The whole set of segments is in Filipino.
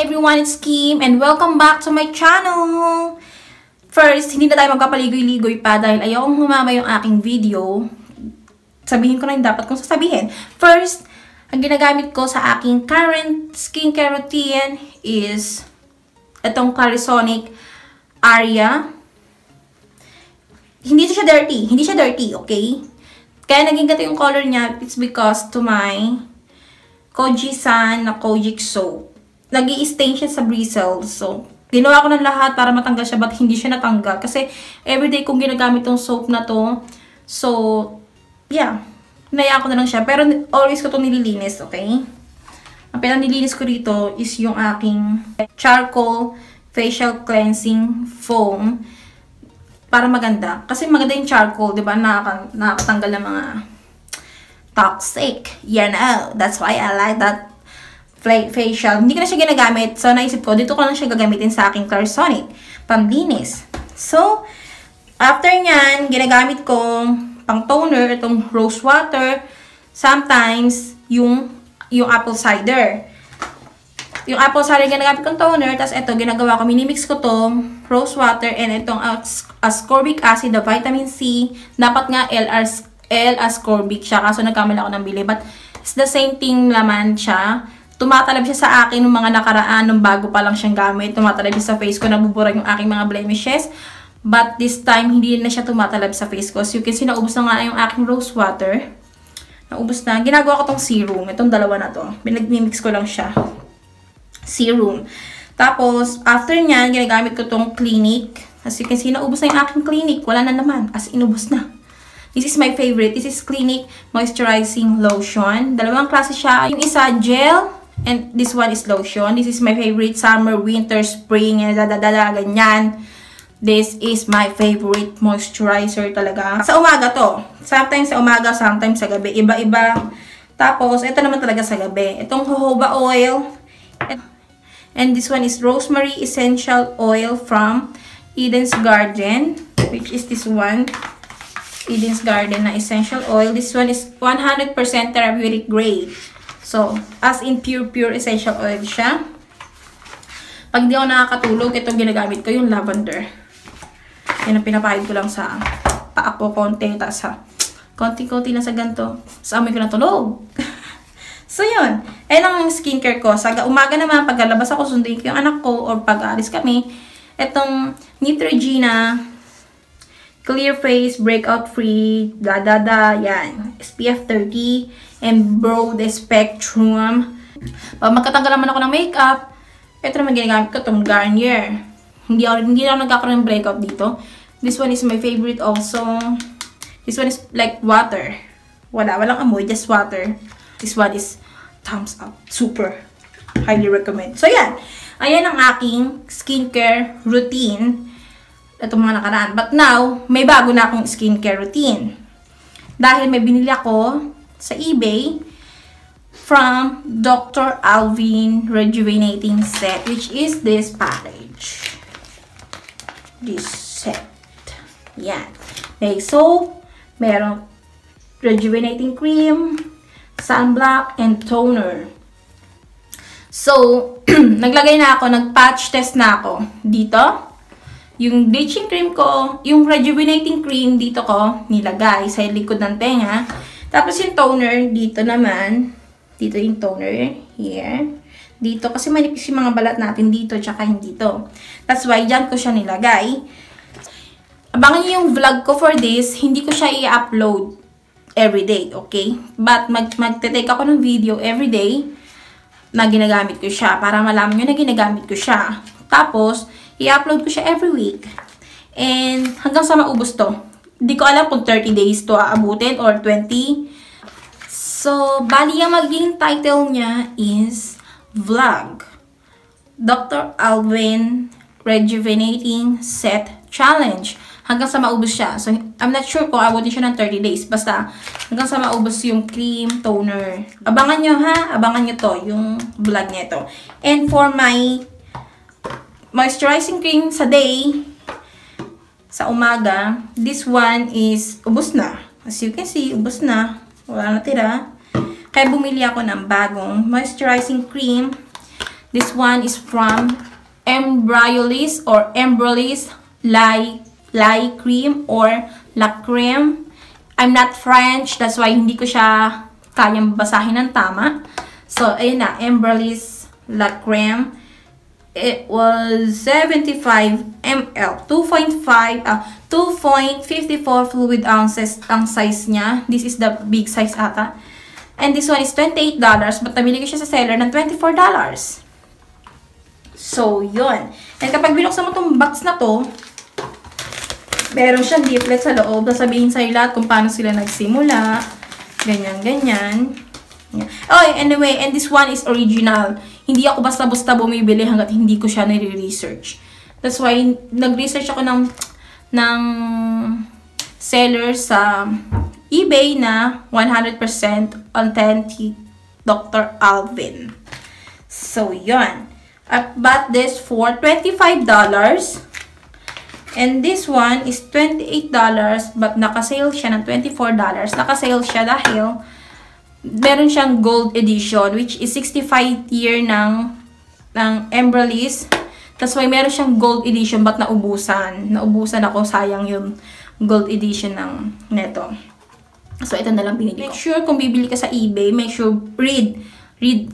everyone, it's Kim and welcome back to my channel! First, hindi na tayo magpapaligoy-ligoy pa dahil ayokong humama yung aking video. Sabihin ko na yung dapat kong sasabihin. First, ang ginagamit ko sa aking current skincare routine is itong Clarisonic Aria. Hindi siya dirty, okay? Kaya naging ganito yung color niya, it's because to my Kojisan na Kojic soap. Nag-i-stain siya sa bristles. So, ginawa ko ng lahat para matanggal siya, but hindi siya natanggal. Kasi, everyday kong ginagamit tong soap na to. So, yeah. Hinayaan ko na lang siya. Pero, always ko itong nililinis, okay? Ang pinanilinis ko rito is yung aking charcoal facial cleansing foam. Para maganda. Kasi maganda yung charcoal, di ba? Nakakatanggal ng mga toxic. You know. That's why I like that facial. Hindi ko na siya ginagamit. So, naisip ko, dito ko lang siya gagamitin sa aking Clarisonic panlinis. So, after nyan, ginagamit ko pang toner, itong rose water. Sometimes, yung apple cider. Yung apple cider, ginagamit kong toner. Tapos, ito, ginagawa ko, minimix ko to rose water and itong ascorbic acid, the vitamin C. Dapat nga L-ascorbic siya. Kaso nagkamali ako ng bili. But, it's the same thing naman siya. Tumatalab siya sa akin nung mga nakaraan, nung bago pa lang siyang gamit. Tumatalab siya sa face ko, nabuburag yung aking mga blemishes. But this time, hindi na siya tumatalab sa face ko. So you can see, naubos na nga yung aking rose water. Naubos na. Ginagawa ko tong serum. Itong dalawa na to. Binag-mix ko lang siya. Serum. Tapos, after nyan, ginagamit ko tong Clinique. As you can see, naubos na yung aking Clinique. Wala na naman. As inubos na. This is my favorite. This is Clinique Moisturizing Lotion. Dalawang klase siya. Yung isa, gel. And this one is lotion. This is my favorite. Summer, winter, spring, and ganyan. This is my favorite moisturizer talaga. Sa umaga to. Sometimes sa umaga, sometimes sa gabi. Iba-iba. Tapos, ito naman talaga sa gabi. Itong jojoba oil. And this one is rosemary essential oil from Eden's Garden. Which is this one. Eden's Garden na essential oil. This one is 100% therapeutic grade. So, as in pure essential oil siya. Pag di ako nakakatulog, itong ginagamit ko yung lavender. Yan ang pinapahid ko lang sa paa ko konti. Tapos sa konti-konti na sa ganito. Sa amoy ko na tulog. So, yun. Ayan ang skincare ko. Sa umaga naman, pagkalabas ako, sunduin ko yung anak ko or pag-aalis kami. Itong Neutrogena Clear Face, Breakout Free, yan. SPF 30, and Broad Spectrum. Pag magkatanggal naman ako ng makeup, ito naman ginagamit ko, itong Garnier. Hindi ako nagkakaroon ng breakout dito. This one is my favorite also. This one is like water. Walang amoy, just water. This one is thumbs up. Super. Highly recommend. So, yan. Ayan ang aking skincare routine. Itong mga nakaraan. But now, may bago na akong skincare routine. Dahil may binili ako sa eBay from Dr. Alvin Rejuvenating Set, which is this package. This set. Yan. May soap, merong rejuvenating cream, sunblock, and toner. So, naglagay na ako, nag-patch test na ako dito. Yung bleaching cream ko, yung rejuvenating cream dito ko nilagay sa likod ng tenga. Tapos yung toner dito naman. Dito yung toner. Here. Dito. Kasi manipis yung mga balat natin dito tsaka hindi dito. That's why dyan ko siya nilagay. Abangan nyo yung vlog ko for this. Hindi ko siya i-upload everyday. Okay? But magte-take ako ng video everyday na ginagamit ko siya. Para malaman nyo na ginagamit ko siya. Tapos, i-upload ko siya every week. And hanggang sa maubos to. Hindi ko alam kung 30 days to aabutin or 20. So, bali ang magiging title niya is Vlog. Dr. Alvin Rejuvenating Set Challenge. Hanggang sa maubos siya. So, I'm not sure kung aabutin siya ng 30 days. Basta, hanggang sa maubos yung cream, toner. Abangan nyo ha. Abangan nyo to. Yung vlog niya ito. And for my moisturizing cream sa day, sa umaga, this one is ubos na. As you can see, ubos na. Wala na tira. Kaya bumili ako ng bagong moisturizing cream This one is from Embryolisse or Embryolisse Lye Cream or La Creme. I'm not French, that's why hindi ko siya kayang basahin ng tama. So, ayun na, Embryolisse La Creme. It was 75 ml, 2.54 fluid ounces ang size niya. This is the big size ata. And this one is $28, but nabili ko siya sa seller ng $24. So, yun. And kapag binuksan mo itong box na to, meron siyang leaflet sa loob. Sasabihin sa'yo lahat kung paano sila nagsimula. Ganyan, ganyan. Oh, anyway, and this one is original. Hindi ako basta-basta bumibili hanggat hindi ko siya nire-research. That's why, nag-research ako ng seller sa eBay na 100% authentic Dr. Alvin. So, yun. I bought this for $25. And this one is $28, but naka-sale siya ng $24. Naka-sale siya dahil meron siyang gold edition, which is 65th year ng Embryolisse. That's why meron siyang gold edition, but naubusan. Naubusan ako, sayang yung gold edition ng neto. So, ito na lang binili ko. Make sure kung bibili ka sa eBay, make sure read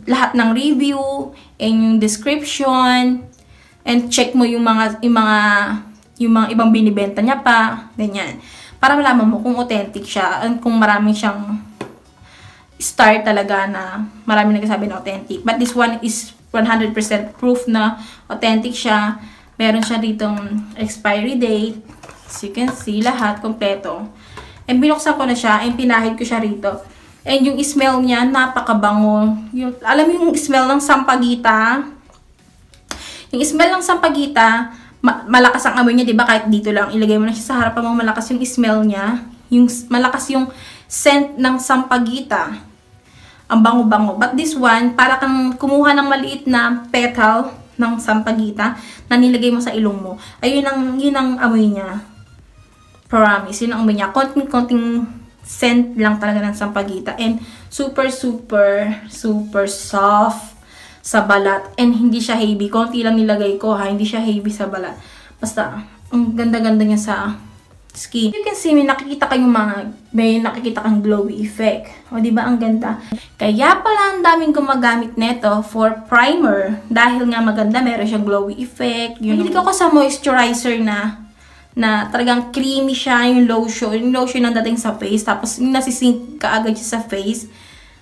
lahat ng review and yung description, and check mo yung mga ibang binibenta niya pa, ganyan. Para malaman mo kung authentic siya, and kung marami siyang star talaga na marami nagsasabi na authentic. But this one is 100% proof na authentic siya. Meron siya ditong expiry date. As you can see, lahat, kompleto. And binuksan ko na siya, and pinahid ko siya rito. And yung smell niya, napakabango. Alam mo yung smell ng sampagita? Yung smell ng sampagita, malakas ang amoy niya, diba? Kahit dito lang, ilagay mo na siya sa harapan mo, malakas yung smell niya. Malakas yung scent ng sampagita. Ang bango-bango. But this one, para kang kumuha ng maliit na petal ng sampagita na nilagay mo sa ilong mo. Ayun ang amoy niya. Promise, yun ang amoy niya. Konting scent lang talaga ng sampagita. And super soft sa balat. And hindi siya heavy. Konti lang nilagay ko ha. Hindi siya heavy sa balat. Basta, ang ganda-ganda niya sa skin. You can see, may nakikita kang glowy effect. O, diba? Ang ganda. Kaya pala ang daming gumagamit neto for primer. Dahil nga maganda, meron siyang glowy effect. Mahilig ako sa moisturizer na talagang creamy siya, yung lotion ang dating sa face, tapos yung nasisink kaagad siya sa face.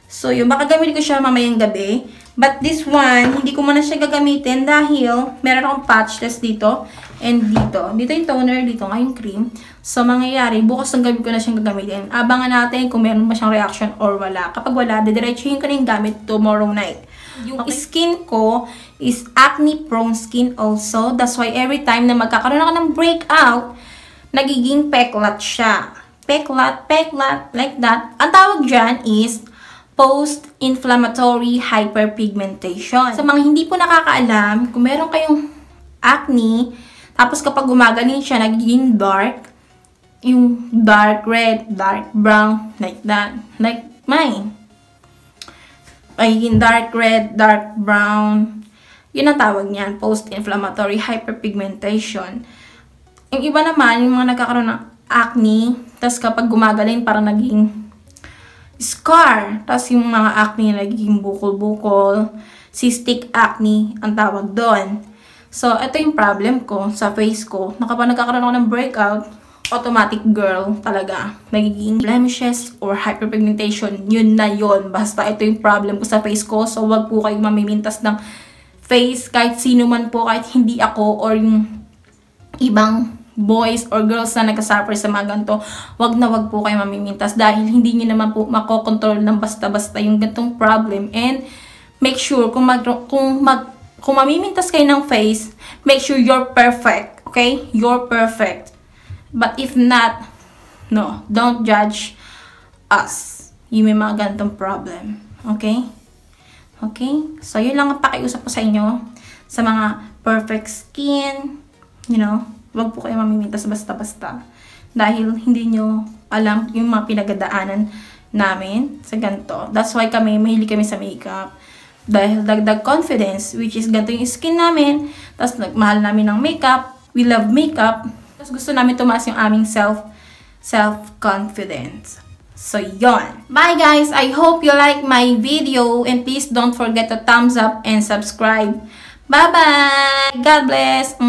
So, yun, baka gamitin ko siya mamayang gabi. But this one, hindi ko muna siya gagamitin dahil meron akong patch test dito and dito. Dito yung toner, dito nga yung cream. So, mangyayari, bukas ng gabi ko na siyang gagamitin. Abangan natin kung meron ba siyang reaction or wala. Kapag wala, didiretsuhin ko na yung gamit tomorrow night. Yung skin ko is acne-prone skin also. That's why every time na magkakaroon ako ng breakout, nagiging peklat siya. Peklat, like that. Ang tawag dyan is post-inflammatory hyperpigmentation. Sa mga hindi po nakakaalam, kung meron kayong acne, tapos kapag gumagaling siya, nagiging dark, yung dark red, dark brown, like that. Like mine. Magiging dark red, dark brown. Yun ang tawag niyan, post-inflammatory hyperpigmentation. Yung iba naman, yung mga nagkakaroon ng acne, tapos kapag gumagaling, parang naging scar. Tapos yung mga acne naging bukol-bukol, cystic acne, ang tawag doon. So, ito yung problem ko sa face ko. Kapag nagkakaroon ako ng breakout, automatic girl talaga. Nagiging blemishes or hyperpigmentation, yun na yun. Basta ito yung problem ko sa face ko. So, wag po kayong mamimintas ng face kahit sino man po, kahit hindi ako or yung ibang boys or girls na nagkasuffer sa mga ganito. Wag na wag po kayong mamimintas dahil hindi nyo naman po makokontrol ng basta-basta yung gantong problem. And make sure kung mamimintas kayo ng face, make sure you're perfect. Okay? You're perfect. But if not, no, don't judge us. Yung may mga ganitong problem. Okay? Okay? So, yun lang ang pakiusap ko sa inyo. Sa mga perfect skin, you know, wag po kayo mamimintas basta-basta. Dahil hindi nyo alam yung mga pinagadaanan namin sa ganito. That's why mahilig kami sa makeup. Dahil dagdag confidence, which is ganito yung skin namin. Tapos nagmahal namin ng makeup. We love makeup. Tapos gusto namin tumaas yung aming self-confidence. So, yon. Bye guys! I hope you like my video and please don't forget to thumbs up and subscribe. Bye-bye! God bless!